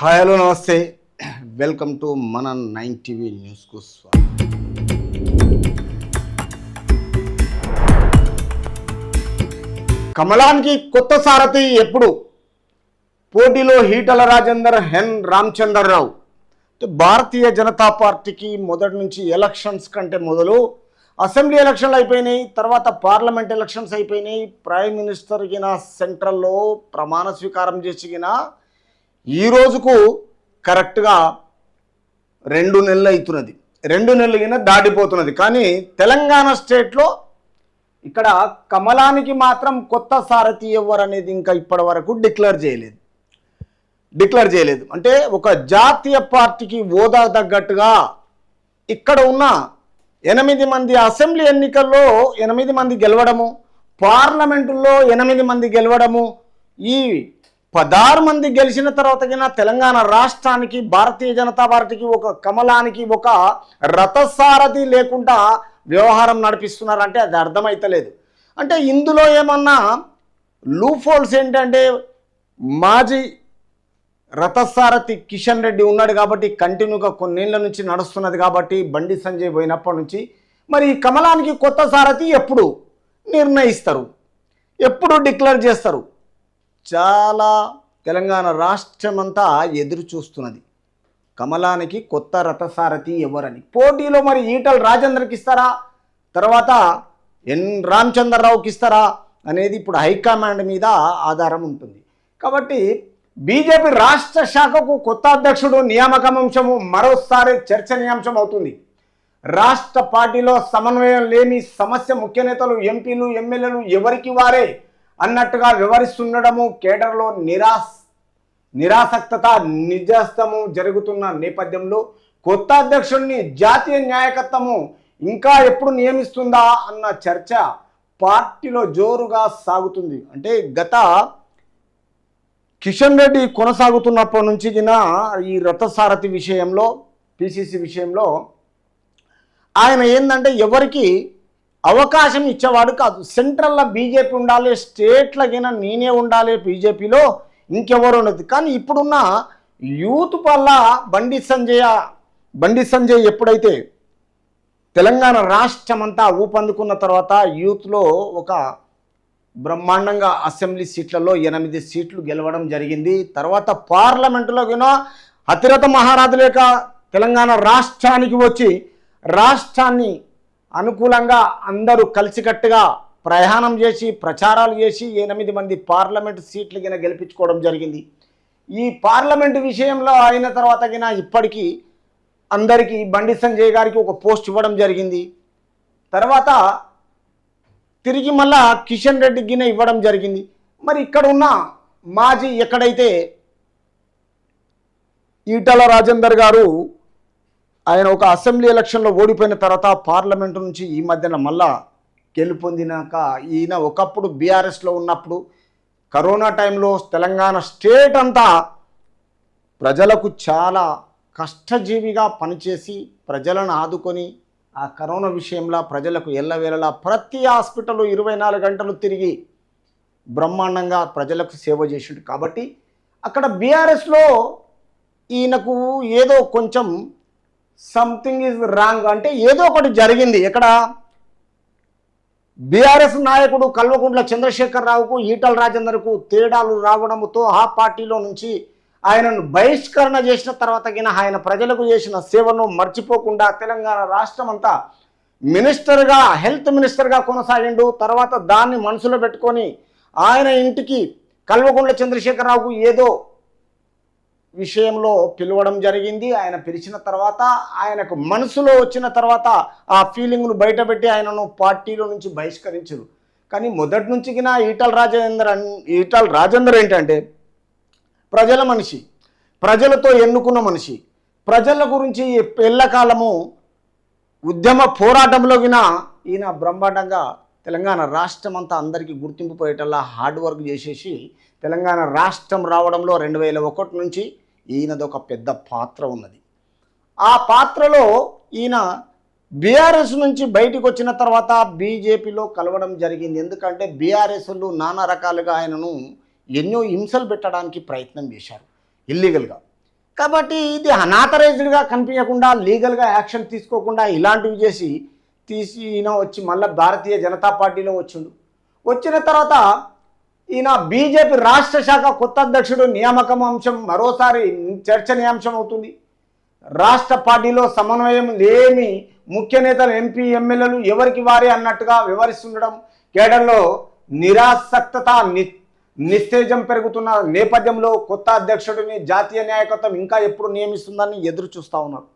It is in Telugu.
హాయ్ హలో నమస్తే, వెల్కమ్ టు మన 9 టీవీ న్యూస్కు స్వాగతం. కమలానికి కొత్త సారథి ఎప్పుడు? పోటీలో ఈటల రాజేందర్, ఎన్ రామచంద్రరావు. భారతీయ జనతా పార్టీకి మొదటి నుంచి ఎలక్షన్స్ కంటే మొదలు అసెంబ్లీ ఎలక్షన్లు అయిపోయినాయి, తర్వాత పార్లమెంట్ ఎలక్షన్స్ అయిపోయినాయి. ప్రైమ్ మినిస్టర్ గిన సెంట్రల్లో ప్రమాణ స్వీకారం చేసిగిన ఈ రోజుకు కరెక్ట్గా 2 నెలలు అవుతున్నది. 2 నెలలు గిన దాటిపోతున్నది. కానీ తెలంగాణ స్టేట్లో ఇక్కడ కమలానికి మాత్రం కొత్త సారథి ఎవరు అనేది ఇంకా ఇప్పటి వరకు డిక్లేర్ చేయలేదు. అంటే ఒక జాతీయ పార్టీకి హోదా తగ్గట్టుగా ఇక్కడ ఉన్న 8 మంది అసెంబ్లీ ఎన్నికల్లో 8 మంది గెలవడము, పార్లమెంటుల్లో 8 మంది గెలవడము, ఈ 16 మంది గెలిచిన తర్వాత తెలంగాణ రాష్ట్రానికి భారతీయ జనతా పార్టీకి ఒక కమలానికి ఒక రథసారథి లేకుండా వ్యవహారం నడిపిస్తున్నారంటే అది అర్థమైతలేదు. అంటే ఇందులో ఏమన్నా లూఫోల్స్ ఏంటంటే, మాజీ రథసారథి కిషన్ రెడ్డి ఉన్నాడు కాబట్టి కంటిన్యూగా కొన్నేళ్ల నుంచి నడుస్తున్నది కాబట్టి బండి సంజయ్ పోయినప్పటి నుంచి మరి కమలానికి కొత్త సారథి ఎప్పుడు నిర్ణయిస్తారు, ఎప్పుడు డిక్లేర్ చేస్తారు? చాలా తెలంగాణ రాష్ట్రమంతా ఎదురు చూస్తున్నది కమలానికి కొత్త రథసారథి ఎవరని. పోటీలో మరి ఈటల రాజేందర్కి ఇస్తారా, తర్వాత ఎన్ రామచంద్రరావుకి ఇస్తారా అనేది ఇప్పుడు హైకమాండ్ మీద ఆధారం ఉంటుంది. కాబట్టి బీజేపీ రాష్ట్ర శాఖకు కొత్త అధ్యక్షుడు నియామకం అంశము మరోసారి చర్చనీయాంశం అవుతుంది. రాష్ట్ర పార్టీలో సమన్వయం లేని సమస్య ముఖ్య నేతలు, ఎంపీలు, ఎమ్మెల్యేలు ఎవరికి వారే అన్నట్టుగా వ్యవహరిస్తుండడము, కేడర్లో నిరాసక్తత, నిర్జస్తము జరుగుతున్న నేపథ్యంలో కొత్త అధ్యక్షుడిని జాతీయ నాయకత్వము ఇంకా ఎప్పుడు నియమిస్తుందా అన్న చర్చ పార్టీలో జోరుగా సాగుతుంది. అంటే గత కిషన్ రెడ్డి కొనసాగుతున్నప్పటి నుంచి ఈ రథసారథి విషయంలో, పిసిసి విషయంలో ఆయన ఏంటంటే ఎవరికి అవకాశం ఇచ్చేవాడు కాదు. సెంట్రల్లో బీజేపీ ఉండాలి, స్టేట్ల నేనే ఉండాలి బీజేపీలో, ఇంకెవరు ఉండదు. కానీ ఇప్పుడున్న యూత్ వల్ల బండి సంజయ్ ఎప్పుడైతే తెలంగాణ రాష్ట్రమంతా ఊపందుకున్న తర్వాత యూత్లో ఒక బ్రహ్మాండంగా అసెంబ్లీ సీట్లలో 8 సీట్లు గెలవడం జరిగింది. తర్వాత పార్లమెంటులో అతిరథ మహారాజు లేక తెలంగాణ రాష్ట్రానికి వచ్చి రాష్ట్రాన్ని అనుకూలంగా అందరూ కలిసికట్టుగా ప్రయాణం చేసి ప్రచారాలు చేసి 8 మంది పార్లమెంటు సీట్లు గెలిపించుకోవడం జరిగింది. ఈ పార్లమెంటు విషయంలో అయిన తర్వాత ఇప్పటికీ అందరికీ బండి సంజయ్ గారికి ఒక పోస్ట్ ఇవ్వడం జరిగింది. తర్వాత తిరిగి మళ్ళా కిషన్ రెడ్డికి ఇవ్వడం జరిగింది. మరి ఇక్కడ ఉన్న మాజీ ఎక్కడైతే ఈటల రాజేందర్ గారు ఆయన ఒక అసెంబ్లీ ఎలక్షన్లో ఓడిపోయిన తర్వాత పార్లమెంటు నుంచి ఈ మధ్యన మళ్ళా గెలుపొందినాక ఈయన ఒకప్పుడు బీఆర్ఎస్లో ఉన్నప్పుడు కరోనా టైంలో తెలంగాణ స్టేట్ అంతా ప్రజలకు చాలా కష్టజీవిగా పనిచేసి ప్రజలను ఆదుకొని ఆ కరోనా విషయంలో ప్రజలకు ఎల్లవేళలా ప్రతి హాస్పిటల్ 24 గంటలు తిరిగి బ్రహ్మాండంగా ప్రజలకు సేవ చేసిండు. కాబట్టి అక్కడ బీఆర్ఎస్లో ఈయనకు ఏదో కొంచెం సంథింగ్ ఈజ్ రాంగ్, అంటే ఏదో ఒకటి జరిగింది. ఎక్కడ బీఆర్ఎస్ నాయకుడు కల్వకుంట్ల చంద్రశేఖరరావుకు ఈటల రాజేందర్కు తేడాలు రావడంతో ఆ పార్టీలో నుంచి ఆయనను బహిష్కరణ చేసిన తర్వాత ఆయన ప్రజలకు చేసిన సేవను మర్చిపోకుండా తెలంగాణ రాష్ట్రం అంతా మినిస్టర్గా, హెల్త్ మినిస్టర్గా కొనసాగిండు. తర్వాత దాన్ని మనసులో పెట్టుకొని ఆయన ఇంటికి కల్వకుంట్ల చంద్రశేఖరరావుకు ఏదో విషయంలో పిలవడం జరిగింది. ఆయన పిలిచిన తర్వాత ఆయనకు మనసులో వచ్చిన తర్వాత ఆ ఫీలింగ్ను బయటపెట్టి ఆయనను పార్టీలో నుంచి బహిష్కరించారు. కానీ మొదటి నుంచి ఈటల రాజేందర్ ఏంటంటే ప్రజల మనిషి, ప్రజలతో ఎన్నుకున్న మనిషి, ప్రజల గురించి ఎల్లకాలము ఉద్యమ పోరాటంలో ఈయన బ్రహ్మాండంగా తెలంగాణ రాష్ట్రం అంతా అందరికీ గుర్తింపు పోయేటల్లా హార్డ్ వర్క్ చేసేసి తెలంగాణ రాష్ట్రం రావడంలో 2001 నుంచి ఈయనదొక పెద్ద పాత్ర ఉన్నది. ఆ పాత్రలో ఈయన బీఆర్ఎస్ నుంచి బయటకు వచ్చిన తర్వాత బీజేపీలో కలవడం జరిగింది. ఎందుకంటే బీఆర్ఎస్లు నానా రకాలుగా ఆయనను ఎన్నో హింసలు పెట్టడానికి ప్రయత్నం చేశారు ఇల్లీగల్గా. కాబట్టి ఇది అనాథరైజ్డ్గా కనిపించకుండా లీగల్గా యాక్షన్ తీసుకోకుండా ఇలాంటివి చేసి ఈయన వచ్చి మళ్ళీ భారతీయ జనతా పార్టీలో వచ్చిన తర్వాత ఈయన బీజేపీ రాష్ట్ర శాఖ కొత్త అధ్యక్షుడు నియామకం అంశం మరోసారి చర్చనీయాంశం అవుతుంది. రాష్ట్ర పార్టీలో సమన్వయం లేని ముఖ్య నేతలు ఎంపీ ఎమ్మెల్యేలు ఎవరికి వారే అన్నట్టుగా వ్యవహరిస్తుండడం, కేడర్లో నిరాసక్తత నిస్తేజం పెరుగుతున్న నేపథ్యంలో కొత్త అధ్యక్షుడిని జాతీయ నాయకత్వం ఇంకా ఎప్పుడు నియమిస్తుందని ఎదురు చూస్తూ ఉన్నారు.